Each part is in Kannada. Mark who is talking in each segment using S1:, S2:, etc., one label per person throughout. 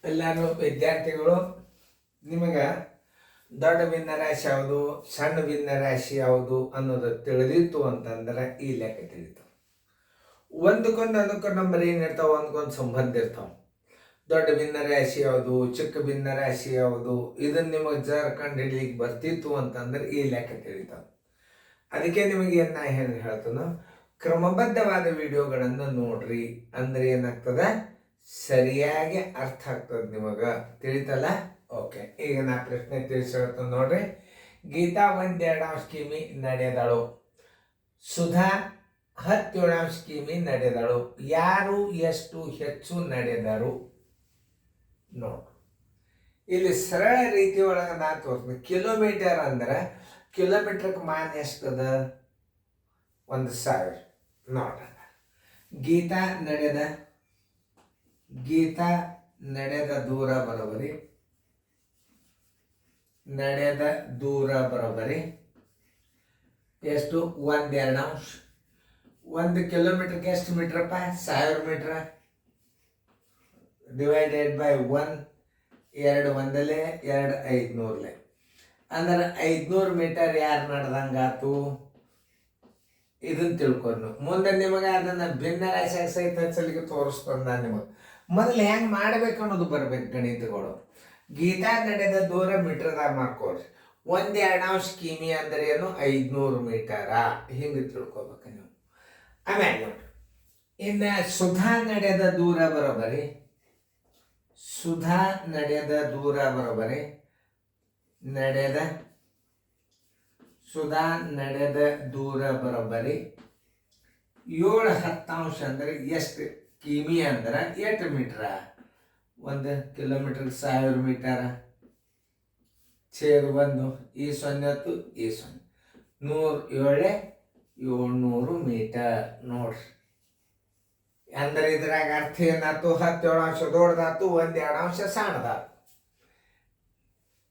S1: ಎಲ್ಲರೂ ವಿದ್ಯಾರ್ಥಿಗಳು ನಿಮಗೆ ದೊಡ್ಡ ಭಿನ್ನರಾಶಿ ಯಾವುದು ಸಣ್ಣ ಭಿನ್ನರಾಶಿ ಯಾವುದು ಅನ್ನೋದು ತಿಳಿದಿತ್ತು ಅಂತಂದ್ರೆ ಈ ಲೆಕ್ಕ ತಿಳಿತಾವೆ. ಒಂದಕ್ಕೊಂದು ಅದಕ್ಕೊಂದು ನಂಬರ್ ಏನಿರ್ತಾವೆ, ಒಂದಕ್ಕೊಂದು ಸಂಬಂಧ ಇರ್ತಾವೆ. ದೊಡ್ಡ ಭಿನ್ನರಾಶಿ ಯಾವುದು ಚಿಕ್ಕ ಭಿನ್ನರಾಶಿ ಯಾವುದು ಇದನ್ನು ನಿಮಗೆ ಜರ ಕಂಡು ಹಿಡಿಲಿಕ್ಕೆ ಬರ್ತಿತ್ತು ಅಂತಂದ್ರೆ ಈ ಲೆಕ್ಕ ತಿಳಿತಾವೆ. ಅದಕ್ಕೆ ನಿಮಗೆ ಏನು ನಾ ಹೇಳ್ತಾನೋ, ಕ್ರಮಬದ್ಧವಾದ ವಿಡಿಯೋಗಳನ್ನು ನೋಡ್ರಿ ಅಂದ್ರೆ ಏನಾಗ್ತದೆ, ಸರಿಯಾಗಿ ಅರ್ಥ ಆಗ್ತದೆ ನಿಮಗೆ. ತಿಳಿತಲ್ಲ? ಓಕೆ, ಈಗ ನಾ ಪ್ರಶ್ನೆ ತಿಳಿಸಿರ್ತ ನೋಡ್ರಿ. ಗೀತಾ 1.2 ಕಿಮಿ ನಡೆದಳು, ಸುಧಾ 17 ಕಿಮಿ ನಡೆದಳು, ಯಾರು ಎಷ್ಟು ಹೆಚ್ಚು ನಡೆದರು? ನೋಡ್ರಿ, ಇಲ್ಲಿ ಸರಳ ರೀತಿ ಒಳಗೆ ನಾ ತೋರಿಸ್ತೀನಿ. ಕಿಲೋಮೀಟರ್ ಅಂದ್ರೆ ಕಿಲೋಮೀಟರ್ಗೆ ಮಾನ ಎಷ್ಟದ? 1000. ನೋಡ್ರಿ, ಗೀತಾ ನಡೆದ ದೂರ ಬರೋಬರಿ ಎಷ್ಟು? 1.2. 1 ಕಿಲೋಮೀಟರ್ಗೆ ಎಷ್ಟು ಮೀಟ್ರಪ್ಪ? 1000 ಮೀಟ್ರ. Divided by 1. 2 ಒಂದಲೇ 2 500 ಅಂದ್ರೆ 500 ಮೀಟರ್ ಯಾರು ನಡೆದಂಗಾತು? ಇದನ್ನ ತಿಳ್ಕೊಂಡು ಮುಂದೆ ನಿಮಗೆ ಅದನ್ನು ಭಿನ್ನರಾಶಿ ಸಹಿತ ಹಚ್ಚಲಿಕ್ಕೆ ತೋರಿಸ್ಕೊಂಡು ನಾನು ನಿಮಗೆ ಮೊದಲು ಹೆಂಗೆ ಮಾಡ್ಬೇಕು ಅನ್ನೋದು ಬರ್ಬೇಕು ಗಣಿತಗಳು. ಗೀತಾ ನಡೆದ ದೂರ ಮೀಟರ್ದಾಗ ಮಾಡ್ಕೊಳ್ರಿ. 1.2 ಕಿಮಿ ಅಂದ್ರೆ ಏನು? 500 ಮೀಟರ. ಹಿಂಗೆ ತಿಳ್ಕೊಬೇಕು ನೀವು. ಆಮೇಲೆ ನೋಡ್ರಿ, ಇನ್ನು ಸುಧಾ ನಡೆದ ದೂರ ಬರೋಬರಿ ಸುಧಾ ನಡೆದ ದೂರ ಬರೋಬರಿ 7/10 ಅಂದ್ರೆ ಎಷ್ಟು ಕಿಮಿ ಅಂದ್ರೆ ಎಷ್ಟು ಮೀಟ್ರ? 1 ಕಿಲೋಮೀಟರ್ಗೆ 1000 ಮೀಟರ ಛೇದ 1 ಈ 0 ಈ 0 100 700 ಮೀಟರ್. ನೋಡ್ರಿ, ಅಂದ್ರೆ ಇದ್ರಾಗ ಅರ್ಥ ಏನಾಯ್ತು? 17 ದೊಡ್ಡದಾತು, 1.2 ಸಣ್ಣದಾತು.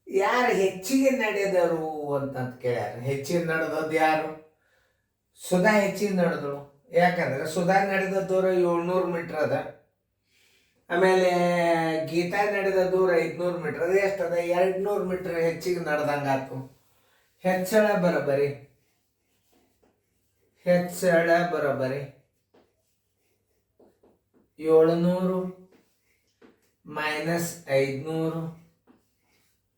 S1: ಯಾರು ಹೆಚ್ಚಿಗೆ ನಡೆದರು ಅಂತ ಕೇಳ್ಯಾರ. ಹೆಚ್ಚಿಗೆ ನಡೆದದ್ದು ಯಾರು? ಸುಧಾ ಹೆಚ್ಚಿಗೆ ನಡೆದಳು. ಯಾಕಂದ್ರೆ ಸುಧಾ ನಡೆದ ದೂರ 700 ಮೀಟರ್ ಅದ. ಆಮೇಲೆ ಗೀತಾ ನಡೆದ ದೂರ 500 ಮೀಟರ್. ಅದು ಎಷ್ಟದ? 200 ಮೀಟರ್ ಹೆಚ್ಚಿಗೆ ನಡೆದಂಗಾತು. ಹೆಚ್ಚಳ ಬರೋಬರಿ 700 ಮೈನಸ್ 500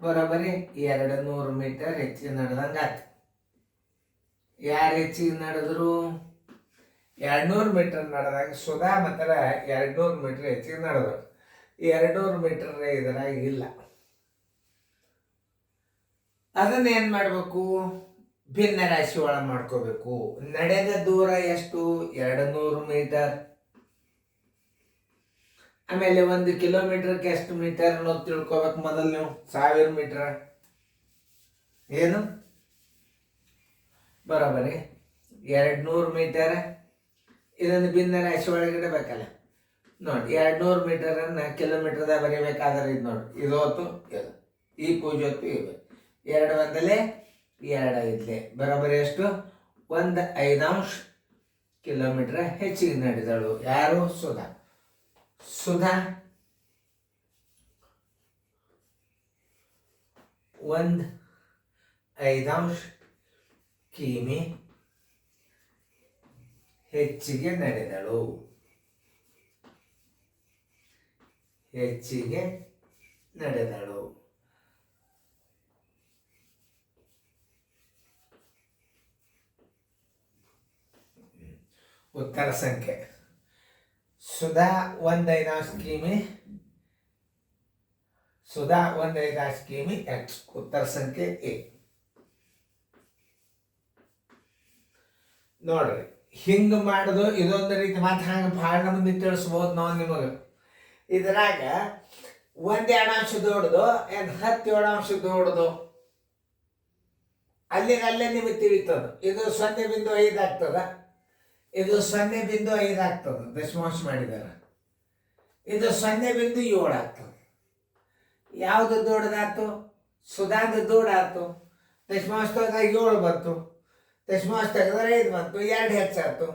S1: ಬರೋಬರಿ 200 ಮೀಟರ್ ಹೆಚ್ಚಿಗೆ ನಡೆದಂಗಾತು. ಯಾರು ಹೆಚ್ಚಿಗೆ ನಡೆದ್ರು? 200 ಮೀಟರ್ ನಡೆದಾಗ ಸುಧಾ ಮಾತ್ರ 200 ಮೀಟರ್ ಹೆಚ್ಚಿಗೆ ನಡೆದ್ರು. 200 ಮೀಟರ್ ಇದ್ರಾಗ ಇಲ್ಲ. ಅದನ್ನ ಏನು ಮಾಡಬೇಕು? ಭಿನ್ನ ರಾಶಿ ಒಳಗೆ ಮಾಡ್ಕೋಬೇಕು. ನಡೆದ ದೂರ ಎಷ್ಟು? 200 ಮೀಟರ್. ಆಮೇಲೆ 1 ಕಿಲೋಮೀಟರ್ಗೆ ಎಷ್ಟು ಮೀಟರ್ ಅನ್ನೋದು ತಿಳ್ಕೊಬೇಕು ಮೊದಲು ನೀವು. 1000 ಮೀಟರ್ ಏನು ಬರೋಬರಿ 200 ಮೀಟರ್. ಇದನ್ನು ಭಿನ್ನ ರಾಶಿ ಒಳಗಿಡಬೇಕಲ್ಲ. ನೋಡಿ, 200 ಮೀಟರನ್ನು ಕಿಲೋಮೀಟರ್ದಾಗ ಬರೀಬೇಕಾದ್ರೆ ಇದು ನೋಡಿ, ಇದು ಹೊತ್ತು ಇದು ಈ ಪೂಜೆ ಹೊತ್ತು ಇದು 2 ಒಂದಲೇ 2 ಐದಲೇ ಬರೋಬರಿ ಎಷ್ಟು? 1/5 ಕಿಲೋಮೀಟರ್ ಹೆಚ್ಚಿಗೆ ನಡೆದಳು. ಯಾರು? ಸುಧಾ 1/5 ಕಿಮಿ ಹೆಚ್ಚಿಗೆ ನಡೆದಳು. ಉತ್ತರ ಸಂಖ್ಯೆ ಸುಧಾ 1/5 ಕಿಮಿ X. ಉತ್ತರ ಸಂಖ್ಯೆ ಎ. ನೋಡ್ರಿ, ಹಿಂಗ ಮಾಡುದು ಇದೊಂದು ರೀತಿ. ಮತ್ತೆ ಹಂಗೆ ಭಾಳ ಮಂದಿ ತಿಳಿಸ್ಬೋದು ನಾವು ನಿಮಗೆ. ಇದ್ರಾಗ 1.2 ದೊಡ್ಡದು 17 ದೊಡ್ಡದು ಅಲ್ಲೇ ನಿಮಗೆ ತಿಳಿತದ. ಇದು 0.5 ಆಗ್ತದ, ಇದು 0.5 ಆಗ್ತದೆ. ದಶಮಾಂಶ ಮಾಡಿದಾರೆ. ಇದು 0.7 ಆಗ್ತದೆ. ಯಾವುದು ದೊಡ್ಡದಾಯ್ತು? ಸುಧಾದ ದೊಡ್ಡಾಯ್ತು. ದಶಮಾಂಶ ತೆಗೆದಾಗ 7 ಬಂತು, ದಶಮಾಂಶ ತೆಗೆದ್ರೆ 5 ಬಂತು, 2 ಹೆಚ್ಚಾಯ್ತು.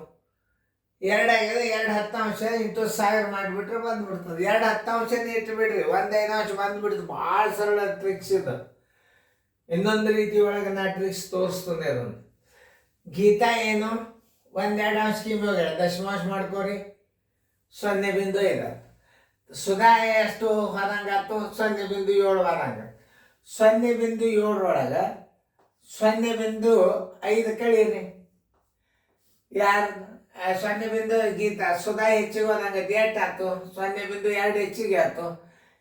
S1: ಎರಡಾಗಿದೆ, 2/10 ಇಂಟು 1000 ಮಾಡಿಬಿಟ್ರೆ ಬಂದ್ಬಿಡ್ತದೆ. 2/10 ಇಟ್ಟು ಬಿಡ್ರಿ, 1/5 ಬಂದ್ಬಿಡ್ತದೆ. ಭಾಳ ಸರಳ ಟ್ರಿಕ್ಸ್ ಇದು. ಇನ್ನೊಂದು ರೀತಿ ಒಳಗೆ ನಾ ಟ್ರಿಕ್ಸ್ ತೋರಿಸ್ತೇನೆ ಅದನ್ನು. ಗೀತಾ ಏನು 1/2 ಸ್ಕೀಮ್ ಹೋಗ್ಯಾಳ, ದಶಮಾಂಶ ಮಾಡ್ಕೋರಿ 0.5. ಸುಧಾ ಎಷ್ಟು ಹೊರಂಗಾತು 0.7 ಹೊರಂಗ. 0.7 ಒಳಗೆ 0.5 ಕಳೀರಿ. ಯಾರು 0.5 ಗೀತಾ, ಸುಧಾ ಹೆಚ್ಚಿಗೆ ಹೋದಂಗೆ ಡೇಟ್ ಆಯ್ತು. 0.2 ಹೆಚ್ಚಿಗೆ ಆಯ್ತು.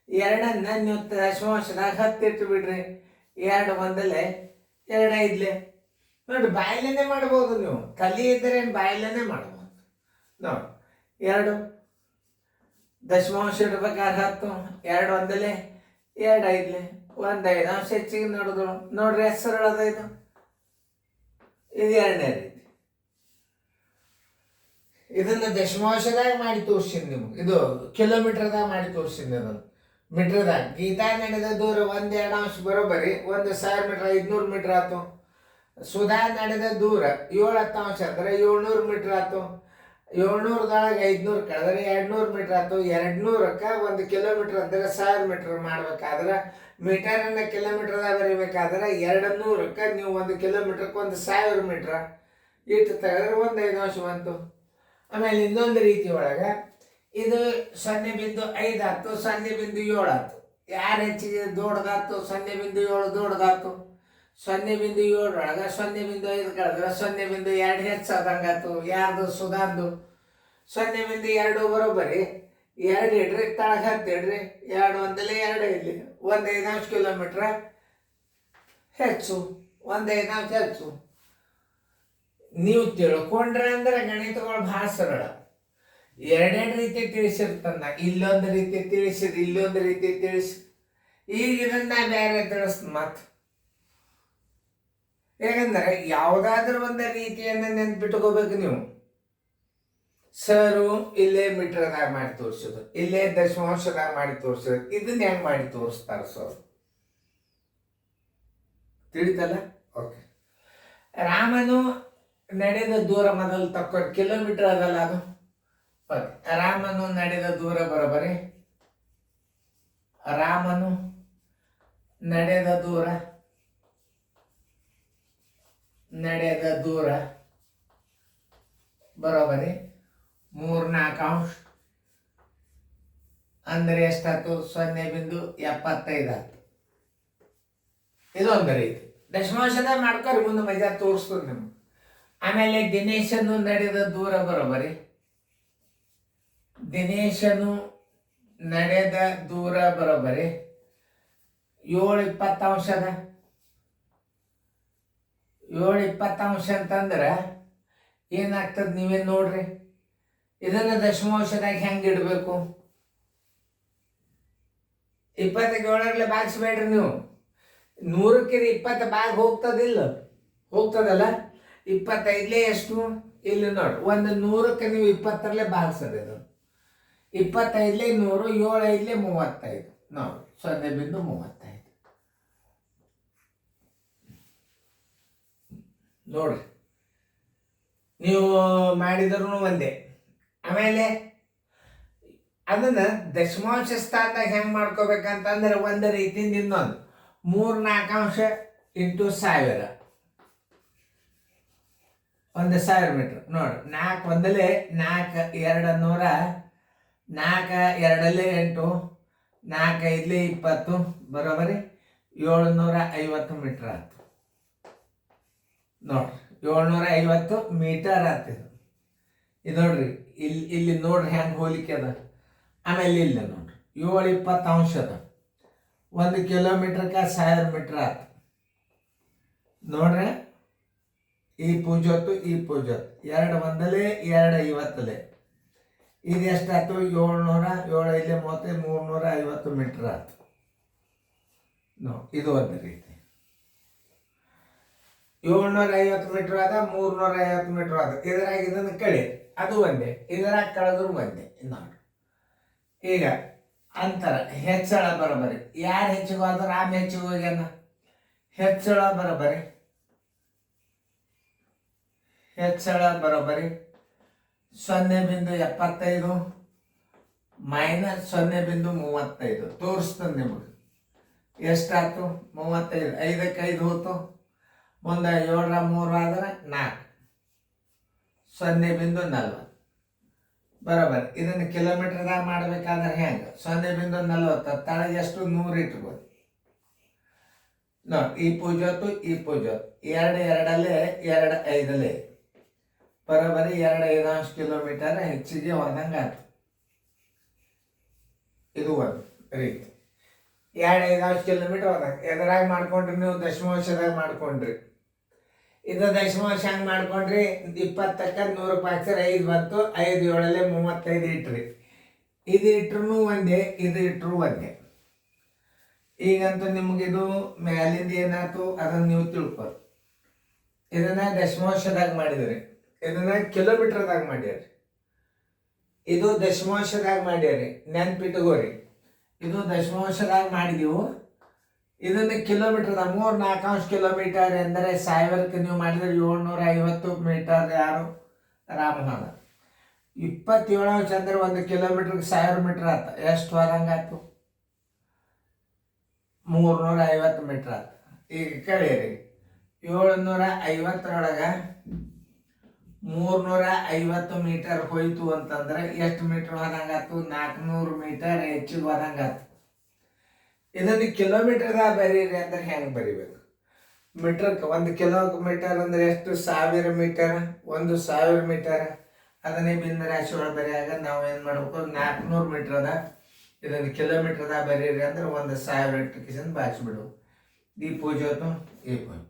S1: ಎರಡನ್ನ ನೀವು ದಶಮಾಂಶದಾಗ 10 ಇಟ್ಟು ಬಿಡ್ರಿ. 2 1 2 5 ನೋಡಿ, ಬಾಯಲ್ಲೇ ಮಾಡ್ಬೋದು. ನೀವು ತಲೆ ಇದ್ದರೆ ಬಾಯಲ್ಲೇ ಮಾಡ್ಬೋದು. ನೋಡಿ, 2 ದಶಮಾಂಶ ಇಡ್ಬೇಕಾದ್ರೆ 10, 2 1 2 5 1/5 ಹೆಚ್ಚಿಗೆ ನೋಡಿದ್ರು. ನೋಡ್ರಿ ಎಷ್ಟು ಸರಳ ಅದ ಇದು. ಇದು ಎರಡನೇ ರೀತಿ. ಇದನ್ನ ದಶಮಾಂಶದಾಗ ಮಾಡಿ ತೋರಿಸಿನಿ ನಿಮ್ಗೆ. ಇದು ಕಿಲೋಮೀಟರ್ದಾಗ ಮಾಡಿ ತೋರಿಸಿನಿ. ಅದನ್ನು ಮೀಟರ್ದಾಗ ಗೀತಾ ನಡೆದ ದೂರ 1/2 ಬರೋಬರಿ 1,000 ಮೀಟರ್ 500 ಮೀಟರ್ ಆಯ್ತು. ಸುಧಾ ನಡೆದ ದೂರ 7/10 ಅಂದ್ರೆ 700 ಮೀಟರ್ ಆಯ್ತು. 700ದೊಳಗೆ 500 ಕಳೆದ್ರೆ 200 ಮೀಟರ್ ಆಯ್ತು. 200ಕ್ಕೆ 1 ಕಿಲೋಮೀಟರ್ ಅಂದರೆ 1000 ಮೀಟರ್ ಮಾಡ್ಬೇಕಾದ್ರೆ, ಮೀಟರನ್ನ ಕಿಲೋಮೀಟರ್ದಾಗ ಬರೀಬೇಕಾದ್ರೆ 200ಕ್ಕೆ ನೀವು 1 ಕಿಲೋಮೀಟರ್ಗೆ 1,000 ಮೀಟ್ರ್ ಇಟ್ಟು ತೆಗೆದ್ರೆ 1/5 ಬಂತು. ಆಮೇಲೆ ಇನ್ನೊಂದು ರೀತಿ ಒಳಗೆ ಇದು 0.5 ಆಯ್ತು, 0.7 ಆಯ್ತು. ಯಾರು ಹೆಚ್ಚಿಗೆ ದೊಡ್ಡದಾಯ್ತು 0.7 ದೊಡ್ಡದಾಯ್ತು. 0.7 ಒಳಗೆ 0.5 ಕಳೆದ್ರೆ 0.2 ಹೆಚ್ಚಾದಂಗಾಯ್ತು. ಯಾರ್ದು ಸುಧಾರ್ದು 0.2 ಬರೋಬರಿ 2 ಇಡ್ರಿ, ತಳಗ 10 ಇಡ್ರಿ. 2 1 2 ಇಲ್ಲಿ 1/5 ಕಿಲೋಮೀಟ್ರ್ ಹೆಚ್ಚು, 1/5 ಹೆಚ್ಚು. ನೀವು ತಿಳ್ಕೊಂಡ್ರೆ ಅಂದ್ರೆ ಗಣಿತಗಳು ಭಾಳ ಸರಳ. ಎರಡೆರಡು ರೀತಿ ತಿಳಿಸಿರ್ತಾನ. ಇಲ್ಲೊಂದು ರೀತಿ ತಿಳಿಸಿದ್, ಇಲ್ಲೊಂದು ರೀತಿ ತಿಳಿಸಿ. ಈಗ ಇದನ್ನ ಬೇರೆ ತಿಳಿಸ್ ಮಾತು. ಯಾಕಂದ್ರೆ ಯಾವುದಾದ್ರೂ ಒಂದು ರೀತಿಯನ್ನು ನೆನ್ಪಿಟ್ಕೋಬೇಕು ನೀವು. ಸರು ಇಲ್ಲೇ ಮೀಟರ್ದಾಗ ಮಾಡಿ ತೋರಿಸೋದು, ಇಲ್ಲೇ ದಶಮಾಂಶದಾಗ ಮಾಡಿ ತೋರಿಸೋದು. ಇದನ್ನ ಹೆಂಗ್ ಮಾಡಿ ತೋರಿಸ್ತಾರ ಸರ್? ತಿಳಿತಲ್ಲ? ಓಕೆ. ರಾಮನು ನಡೆದ ದೂರ ಮೊದಲು ತಕ್ಕೊಂಡು ಕಿಲೋಮೀಟರ್ ಅದಲ್ಲ ಅದು. ರಾಮನು ನಡೆದ ದೂರ ಬರೋಬರಿ, ರಾಮನು ನಡೆದ ದೂರ ಬರೋಬರಿ 3-4 ಅಂದರೆ ಎಷ್ಟಾಯ್ತು? 0.75 ಆಯ್ತು. ಇದೊಂದು ರೀತಿ ದಶಮಾಂಶದ ಮಾಡ್ಕೊರಿ. ಮುಂದೆ ಮಜಾ ತೋರಿಸ್ತದೆ ನಿಮ್ಗೆ. ಆಮೇಲೆ ದಿನೇಶನು ನಡೆದ ದೂರ ಬರೋಬರಿ, ದಿನೇಶನು ನಡೆದ ದೂರ ಬರೋಬರಿ 7/20. 7/20 ಅಂತಂದ್ರೆ ಏನಾಗ್ತದೆ ನೀವೇ ನೋಡ್ರಿ. ಇದನ್ನ ದಶಮಾಂಶದಾಗ ಹೆಂಗೆ ಇಡಬೇಕು? 27 ಭಾಗಿಸ್ಬೇಡ್ರಿ ನೀವು. 100ಕ್ಕೆ 20 ಭಾಗ ಹೋಗ್ತದಿಲ್ಲ? ಹೋಗ್ತದಲ್ಲ. 25 ಎಷ್ಟು? ಇಲ್ಲಿ ನೋಡಿ, 100ಕ್ಕೆ ನೀವು 20 ಭಾಗಿಸೋದು. ಇದು 25 100, 7 35 ನೋಡಿ, 0.35 ನೋಡ್ರಿ. ನೀವು ಮಾಡಿದ್ರು ಒಂದೇ. ಆಮೇಲೆ ಅದನ್ನ ದಶಮಾಂಶ ಸ್ಥಾನದಾಗ ಹೆಂಗೆ ಮಾಡ್ಕೋಬೇಕಂತಂದ್ರೆ ಒಂದು ರೀತಿಯಿಂದ ಇನ್ನೊಂದು 3-4 ಇಂಟು 1000 1,000 ಮೀಟರ್ ನೋಡಿ. 4 1 4 2 100, 4 2 8, 4 5 20 ಬರೋಬರಿ 750 ಮೀಟರ್ ಆಯ್ತು. ನೋಡ್ರಿ, 750 ಮೀಟರ್ ಆಗ್ತದೆ. ಇದು ನೋಡ್ರಿ, ಇಲ್ಲಿ ನೋಡ್ರಿ ಹೆಂಗೆ ಹೋಲಿಕೆ ಅದ. ಆಮೇಲೆ ಇಲ್ಲ ನೋಡ್ರಿ, 7/20 ಅದ. 1 ಕಿಲೋಮೀಟ್ರಕ್ಕೆ 1000 ಮೀಟರ್ ಆಯ್ತು. ನೋಡ್ರಿ, ಈ ಪೂಜೊತ್ತು ಈ ಪೂಜೊತ್ತು 2 1 2 50. ಇದು ಎಷ್ಟಾಯ್ತು? 700, 7 5 30, 350 ಮೀಟರ್ ಆಯ್ತು. ಇದು ಒಂದು ರೀತಿ. 750 ಮೀಟರ್ ಆದ, 350 ಮೀಟರ್ ಆದ. ಇದರಾಗ ಇದನ್ನು ಕಳಿ, ಅದು ಒಂದೇ. ಇದರಾಗ ಕಳೆದ್ರು ಒಂದೇ. ನೋಡಿ, ಈಗ ಅಂತರ ಹೆಚ್ಚಳ ಬರೋಬರಿ. ಯಾರು ಹೆಚ್ಚಿಗೆ ಹೋದ್ರೆ ರಾಮ ಹೆಚ್ಚಿಗೆ ಹೋಗ್ಯಾನ. ಹೆಚ್ಚಳ ಬರೋಬರಿ 0.75 ಮೈನಸ್ 0.35 ತೋರಿಸ್ತದೆ ನಿಮಗೆ. ಎಷ್ಟಾಯ್ತು? 35. 5ಕ್ಕೆ 5 ಹೋಯ್ತು. ಮುಂದೆ 7ರ 3 ಆದ್ರೆ 4. 0.40 ಬರೋಬರ್. ಇದನ್ನು ಕಿಲೋಮೀಟರ್ದಾಗ ಮಾಡಬೇಕಾದ್ರೆ ಹೆಂಗೆ? 0.40 ತಳಗೆ ಎಷ್ಟು? 100 ಇಟ್ಬೋದು. ನೋಡಿ, ಈ ಪೂಜತ್ತು ಈ ಪೂಜತ್ತು 2 2 2 5 ಬರೋಬರಿ 2.5 ಕಿಲೋಮೀಟರ್ ಹೆಚ್ಚಿಗೆ ಹೋದಂಗೆ ಆಯ್ತು. ಇದು ಒಂದು ರೀತಿ. 2.5 ಕಿಲೋಮೀಟರ್ ಹೋದಾಗ ಎದ್ರಾಗ ಮಾಡ್ಕೊಂಡ್ರಿ ನೀವು? ದಶಮಾಂಶದಾಗ ಮಾಡ್ಕೊಂಡ್ರಿ. ಇದು ದಶಮಾಂಶ ಹಂಗೆ ಮಾಡ್ಕೊಂಡ್ರಿ. 20ಕ್ಕೆ 100 ಹಾಕ್ಸರಿ 5 ಬಂತು. 5 7 35 ಇಟ್ರಿ. ಇದು ಇಟ್ರು ಒಂದೇ, ಇದು ಇಟ್ರು ಒಂದೇ. ಈಗಂತೂ ನಿಮಗಿದು ಮ್ಯಾಲಿಂದ ಏನಾಯ್ತು ಅದನ್ನು ನೀವು ತಿಳ್ಕೊರಿ. ಇದನ್ನ ದಶಮಾಂಶದಾಗ ಮಾಡಿದ್ರಿ, ಇದನ್ನ ಕಿಲೋಮೀಟರ್ದಾಗ ಮಾಡ್ಯಾರಿ. ಇದು ದಶಮಾಂಶದಾಗ ಮಾಡ್ಯಾರಿ, ನೆನ್ಪಿಟ್ಕೋರಿ. ಇದು ದಶಮಾಂಶದಾಗ ಮಾಡಿದೀವು. ಇದನ್ನು ಕಿಲೋಮೀಟರ್ದಾಗ 3-4 ಕಿಲೋಮೀಟರ್ ಎಂದರೆ 1000ಕ್ಕೆ ನೀವು ಮಾಡಿದ್ರೆ 750 ಮೀಟರ್. ಯಾರು? ರಾಮನಾಥ. 27 ಅಂದ್ರೆ 1 ಕಿಲೋಮೀಟರ್ಗೆ 1000 ಮೀಟರ್ ಆತ. ಎಷ್ಟು ಹೋದಂಗಾಯ್ತು? 350 ಮೀಟರ್ ಆತ. ಈಗ ಕಳೀರಿ. 750ರೊಳಗೆ 350 ಮೀಟರ್ ಹೋಯ್ತು ಅಂತಂದ್ರೆ ಎಷ್ಟು ಮೀಟರ್ ಹೋದಂಗಾಯ್ತು? 400 ಮೀಟರ್ ಹೆಚ್ಚಿಗೆ ಹೋದಂಗಾಯ್ತು. ಇದನ್ನು ಕಿಲೋಮೀಟರ್ದಾಗ ಬರೀರಿ ಅಂದ್ರೆ ಹೆಂಗೆ ಬರಿಬೇಕು? ಮೀಟರ್ಗೆ 1 ಕಿಲೋಮೀಟರ್ ಅಂದ್ರೆ ಎಷ್ಟು? 1000 ಮೀಟರ್. 1000 ಮೀಟರ್ ಅದನ್ನೇ ಬಿಂದು ರಾಶಿ ಒಳಗೆ ಬರೆಯಾಗ ನಾವು ಏನು ಮಾಡಬೇಕು? 400 ಮೀಟರ್ ಅದ. ಇದನ್ನು ಕಿಲೋಮೀಟರ್ದಾಗ ಬರೀರಿ ಅಂದ್ರೆ 1000 ಇಟ್ಟು ಬಾಚಿಬಿಡು. ಈ ಪೂಜೋತು ಈ ಪೂಜೆ,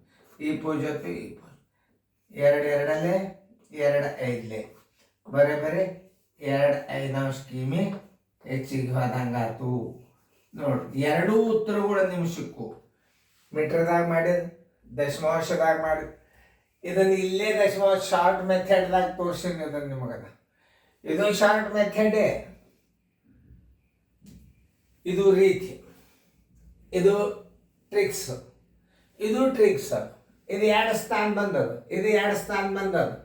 S1: ಈ ಪೂಜೋತು ಈ ಪೂಜೆ. 2 2 5 ಬರೀ 2.5 ಕಿಮಿ ಹೆಚ್ಚಿಗೆ ಹೋದಂಗಾತು. ನೋಡಿ, ಎರಡೂ ಉತ್ತರಗಳು ನಿಮ್ಗೆ ಸಿಕ್ಕು. ಮೀಟರ್ದಾಗ ಮಾಡಿದ, ದಶಮಾಂಶದಾಗ ಮಾಡಿದ. ಇದನ್ನು ಇಲ್ಲೇ ದಶಮಾಂಶ ಶಾರ್ಟ್ ಮೆಥಡ್ದಾಗ ತೋರಿಸಿನಿ. ಇದನ್ನು ನಿಮಗದ ಇದು ಶಾರ್ಟ್ ಮೆಥಡೇ. ಇದು ರೀತಿ, ಇದು ಟ್ರಿಕ್ಸ್, ಇದು ಟ್ರಿಕ್ಸ್. ಇದು 2 ಸ್ಥಾನ ಬಂದದು, ಇದು 2 ಸ್ಥಾನ ಬಂದದು.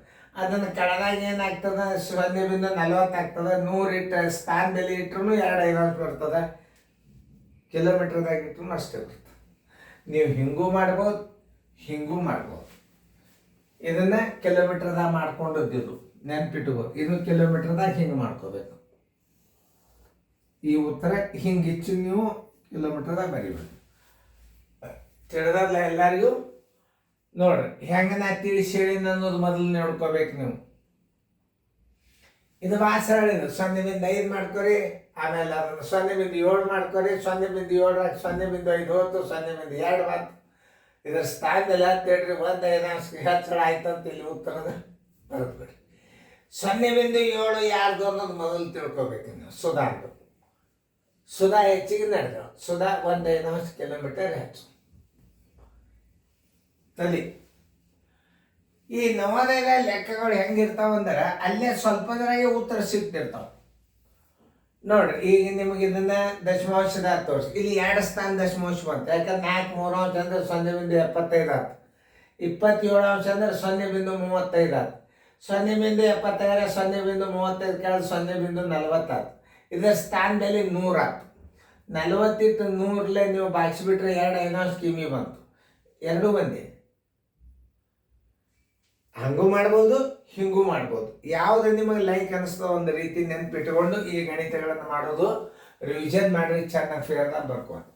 S1: ಅದನ್ನು ಕಳೆದಾಗ ಏನಾಗ್ತದೆ? 0.40 ಆಗ್ತದೆ. 100 ಇಟ್ಟು ಸ್ಥಾನ ಬೆಲೆ ಇಟ್ರು 2.5 ಬರ್ತದೆ. ಕಿಲೋಮೀಟರ್ದಾಗ ಇಟ್ರು ಅಷ್ಟೇ ಬರ್ತದೆ. ನೀವು ಹಿಂಗೂ ಮಾಡ್ಬೋದು, ಹಿಂಗೂ ಮಾಡ್ಬೋದು. ಇದನ್ನು ಕಿಲೋಮೀಟರ್ದಾಗ ಮಾಡ್ಕೊಂಡದ್ದು ನೆನ್ಪಿಟ್ಕೋ. ಇದು ಕಿಲೋಮೀಟರ್ದಾಗ ಹಿಂಗೆ ಮಾಡ್ಕೋಬೇಕು. ಈ ಉತ್ತರ ಹಿಂಗೆ ಇಚ್ಚು ನೀವು ಕಿಲೋಮೀಟರ್ದಾಗ ಬರೀಬೇಕು. ತಿಳಿದಲ್ಲ ಎಲ್ಲರಿಗೂ? ನೋಡ್ರಿ ಹೆಂಗೆ ನಾ ತಿಳಿಸಿ ಹೇಳಿನ ಅನ್ನೋದು ಮೊದಲು ನೋಡ್ಕೋಬೇಕು ನೀವು. ಇದು ಭಾಳ ಸರಳ. ಇದು 0.5 ಮಾಡ್ಕೊರಿ. ಆಮೇಲೆ ಅದನ್ನು 0.7 ಮಾಡ್ಕೊರಿ. 0.7 0.5 ಹೋಯ್ತು. 0.2 ಬಂತು. ಇದ್ರ ಸ್ಥಾನದಲ್ಲಿ ಹತ್ತಿಡ್ರಿ. 1.5 ಹೆಚ್ಚಳ ಆಯ್ತು ಅಂತ ಇಲ್ಲಿ ಉತ್ತರದ ಬರೆದ್ಬಿಡ್ರಿ. 0.7 ಯಾರ್ದು ಅನ್ನೋದು ಮೊದಲು ತಿಳ್ಕೊಬೇಕು ನೀವು. ಸುಧಾ ಹೆಚ್ಚಿಗೆ ನಡೆದ. ಸುಧಾ 1.5 ಕಿಲೋಮೀಟರ್ ಹೆಚ್ಚು. ತಲಿ ಈ ನವೋದಯದ ಲೆಕ್ಕಗಳು ಹೆಂಗಿರ್ತಾವಂದ್ರೆ ಅಲ್ಲೇ ಸ್ವಲ್ಪದ್ರಾಗೆ ಉತ್ತರ ಸಿಗ್ತಿರ್ತಾವ. ನೋಡ್ರಿ, ಈಗ ನಿಮಗೆ ಇದನ್ನ ದಶಮಾಂಶದಾಗ ತೋರಿಸಿ. ಇಲ್ಲಿ 2 ಸ್ಥಾನ ದಶಮಾಂಶ ಬಂತು. ಯಾಕಂದ್ರೆ 4 3 ಅಂದ್ರೆ 0.75 ಆಯ್ತು. 27 ಅಂದ್ರೆ 0.35 ಆಯ್ತು. 0.75 0.35 ಕೆಳಗೆ 0.40 ಆಯ್ತು. ಇದರ ಸ್ಥಾನ ಬೆಲೆ 100 ಆಯ್ತು. 40 ಇಟ್ಟು 100 ನೀವು ಬಾಚಿಬಿಟ್ರೆ 2.5 ಕಿಮಿ ಬಂತು. ಎರಡೂ ಬಂದಿ. ಹಂಗೂ ಮಾಡ್ಬೋದು, ಹಿಂಗೂ ಮಾಡ್ಬೋದು. ಯಾವುದು ನಿಮಗೆ ಲೈಕ್ ಅನಿಸ್ತೋ ಒಂದು ರೀತಿ ನೆನ್ಪಿಟ್ಕೊಂಡು ಈ ಗಣಿತಗಳನ್ನು ಮಾಡೋದು ರಿವಿಷನ್ ಮಾಡಿ ಚೆನ್ನಾಗಿ ಫೇರ್ದಾಗ ಬರ್ಕೊಂಡು